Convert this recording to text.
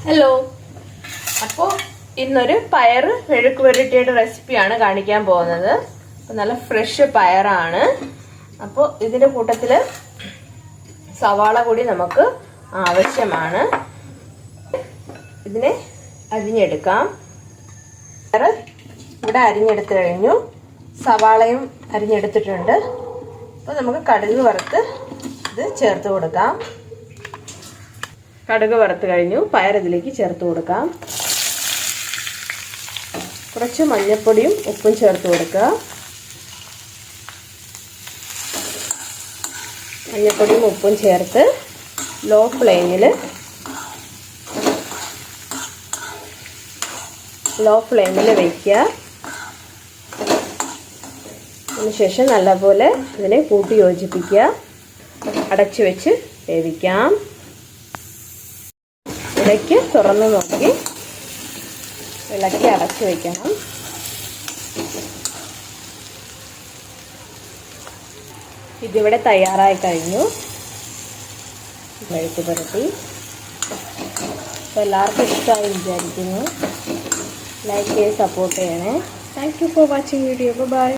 Hello. അപ്പോൾ ഇന്നൊരു പയർ മെഴുക്ക് പുരട്ടിയുടെ റെസിപ്പിയാണ് കാണിക്കാൻ പോകുന്നത്. നല്ല ഫ്രഷ് പയറാണ്. അപ്പോൾ ഇതിൻ്റെ കൂട്ടത്തിൽ സവാള കൂടി നമുക്ക് ആവശ്യമാണ്. ഇതിനെ അരിഞ്ഞെടുക്കാം. പയർ ഇവിടെ അരിഞ്ഞെടുത്ത് കഴിഞ്ഞു. സവാളയും അരിഞ്ഞെടുത്തിട്ടുണ്ട്. അപ്പോൾ നമുക്ക് കടുക് വറുത്ത് ഇത് ചേർത്ത് കൊടുക്കാം. കടുക് വറുത്ത് കഴിഞ്ഞു. പയർ ഇതിലേക്ക് ചേർത്ത് കൊടുക്കാം. കുറച്ച് മഞ്ഞൾപ്പൊടിയും ഉപ്പും ചേർത്ത് കൊടുക്കുക. മഞ്ഞൾപ്പൊടിയും ഉപ്പും ചേർത്ത് ലോ ഫ്ലെയിമിൽ വയ്ക്കുക. അതിനുശേഷം നല്ലപോലെ ഇതിനെ കൂട്ടി യോജിപ്പിക്കുക. അടച്ചു വെച്ച് വേവിക്കാം. ഇടയ്ക്ക് തുറന്ന് നോക്കി ഇളക്കി അടച്ചു വയ്ക്കണം. ഇതിവിടെ തയ്യാറായി കഴിഞ്ഞു. മെഴുക്ക് പുരട്ടി എല്ലാവർക്കും ഇഷ്ടമായി വിചാരിക്കുന്നു. ലൈക്ക് ചെയ്ത് സപ്പോർട്ട് ചെയ്യണേ. Thank you for watching video. By.